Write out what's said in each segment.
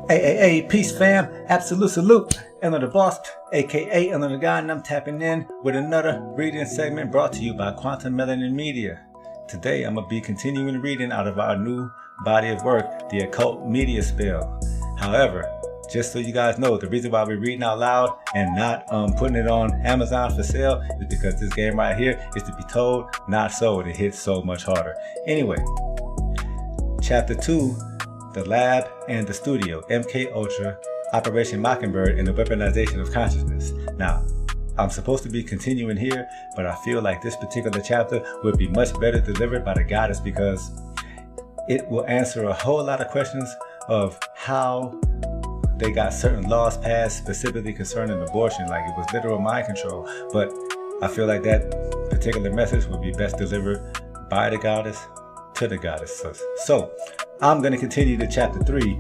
Hey, peace fam, absolute salute. Ellen the Boss, aka Ellen the Guy, and I'm tapping in with another reading segment brought to you by Quantum Media. Today I'm going to be continuing reading out of our new body of work, the Occult Media Spell. However, just so you guys know, the reason why we're reading out loud and not putting it on Amazon for sale is because this game right here is to be told, not sold. It hits so much harder. Anyway, Chapter 2, The Lab and the Studio, MK Ultra, Operation Mockingbird, and the Weaponization of Consciousness. Now, I'm supposed to be continuing here, but I feel like this particular chapter would be much better delivered by the goddess because it will answer a whole lot of questions of how they got certain laws passed specifically concerning abortion, like it was literal mind control. But I feel like that particular message would be best delivered by the goddess to the goddess. So I'm going to continue to chapter 3,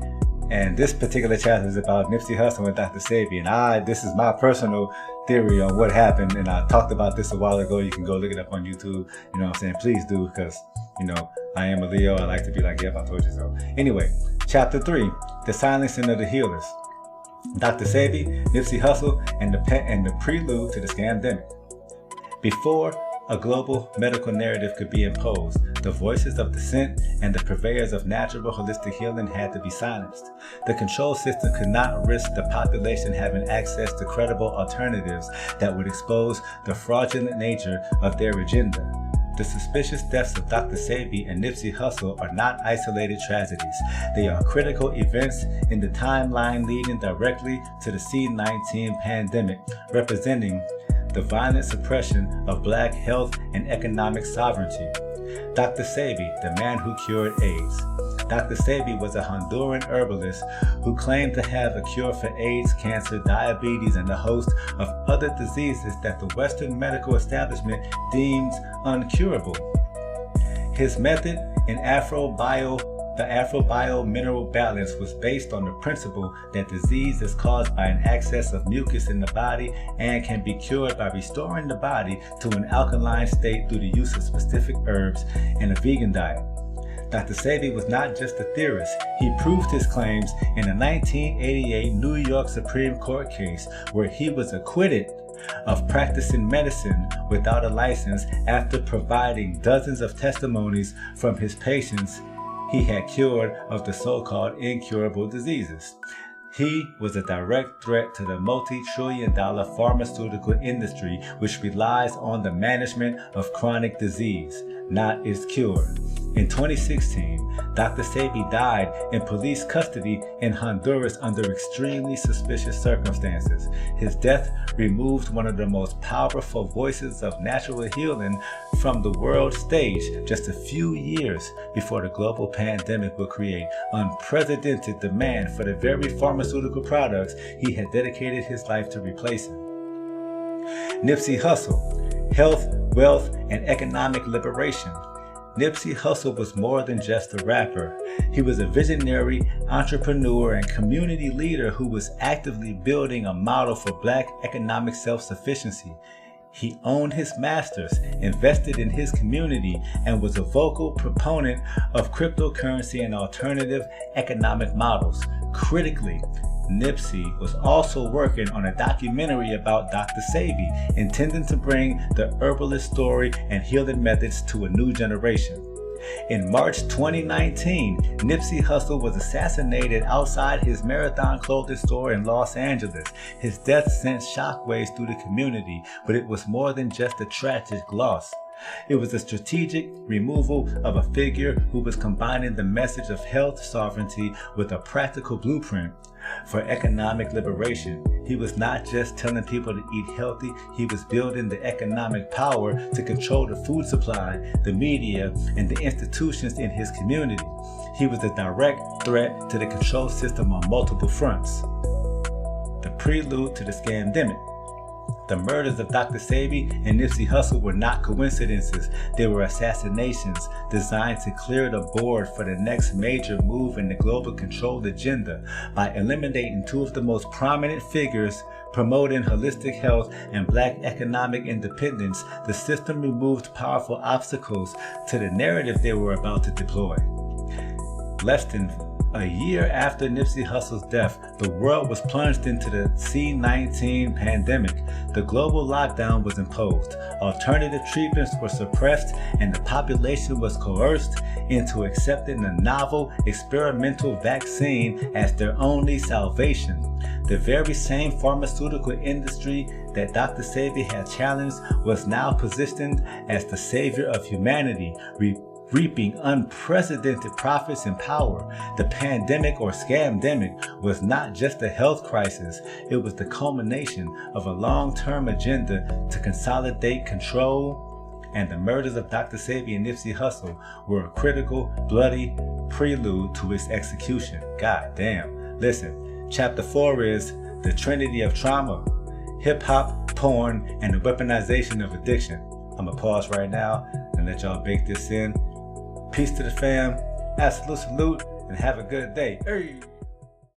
and this particular chapter is about Nipsey Hussle and Dr. Sebi. And this is my personal theory on what happened, and I talked about this a while ago. You can go look it up on YouTube. You know what I'm saying? Please do, because I am a Leo. I like to be like, yep, I told you so. Anyway, chapter 3, The Silencing of the Healers. Dr. Sebi, Nipsey Hussle, and the prelude to the scandemic. Before a global medical narrative could be imposed, the voices of dissent and the purveyors of natural holistic healing had to be silenced. The control system could not risk the population having access to credible alternatives that would expose the fraudulent nature of their agenda. The suspicious deaths of Dr. Sebi and Nipsey Hussle are not isolated tragedies. They are critical events in the timeline leading directly to the C-19 pandemic, representing the violent suppression of Black health and economic sovereignty. Dr. Sebi, the man who cured AIDS. Dr. Sebi was a Honduran herbalist who claimed to have a cure for AIDS, cancer, diabetes, and a host of other diseases that the Western medical establishment deems uncurable. His method in the Afro-Bio-Mineral balance was based on the principle that disease is caused by an excess of mucus in the body and can be cured by restoring the body to an alkaline state through the use of specific herbs and a vegan diet. Dr. Sebi was not just a theorist. He proved his claims in a 1988 New York Supreme Court case where he was acquitted of practicing medicine without a license after providing dozens of testimonies from his patients he had cured of the so-called incurable diseases. He was a direct threat to the multi-trillion-dollar pharmaceutical industry, which relies on the management of chronic disease, not its cure. In 2016, Dr. Sebi died in police custody in Honduras under extremely suspicious circumstances. His death removed one of the most powerful voices of natural healing from the world stage just a few years before the global pandemic would create unprecedented demand for the very pharmaceutical products he had dedicated his life to replacing. Nipsey Hussle, health, wealth, and economic liberation. Nipsey Hussle was more than just a rapper. He was a visionary, entrepreneur, and community leader who was actively building a model for Black economic self-sufficiency. He owned his masters, invested in his community, and was a vocal proponent of cryptocurrency and alternative economic models. Critically, Nipsey was also working on a documentary about Dr. Sebi, intending to bring the herbalist story and healing methods to a new generation. In March 2019, Nipsey Hussle was assassinated outside his Marathon clothing store in Los Angeles. His death sent shockwaves through the community, but it was more than just a tragic loss. It was a strategic removal of a figure who was combining the message of health sovereignty with a practical blueprint for economic liberation. He was not just telling people to eat healthy, he was building the economic power to control the food supply, the media, and the institutions in his community. He was a direct threat to the control system on multiple fronts. The prelude to the scandemic. The murders of Dr. Sebi and Nipsey Hussle were not coincidences. They were assassinations designed to clear the board for the next major move in the global control agenda. By eliminating two of the most prominent figures promoting holistic health and Black economic independence, the system removed powerful obstacles to the narrative they were about to deploy. Less than A year after Nipsey Hussle's death, the world was plunged into the C-19 pandemic. The global lockdown was imposed, alternative treatments were suppressed, and the population was coerced into accepting a novel experimental vaccine as their only salvation. The very same pharmaceutical industry that Dr. Sebi had challenged was now positioned as the savior of humanity, reaping unprecedented profits and power. The pandemic or scamdemic was not just a health crisis, it was the culmination of a long-term agenda to consolidate control, and the murders of Dr. Sebi and Nipsey Hussle were a critical, bloody prelude to its execution. God damn. Listen, chapter 4 is the Trinity of Trauma, hip-hop, porn, and the weaponization of addiction. I'm gonna pause right now and let y'all bake this in. Peace to the fam, absolute salute, and have a good day. Hey.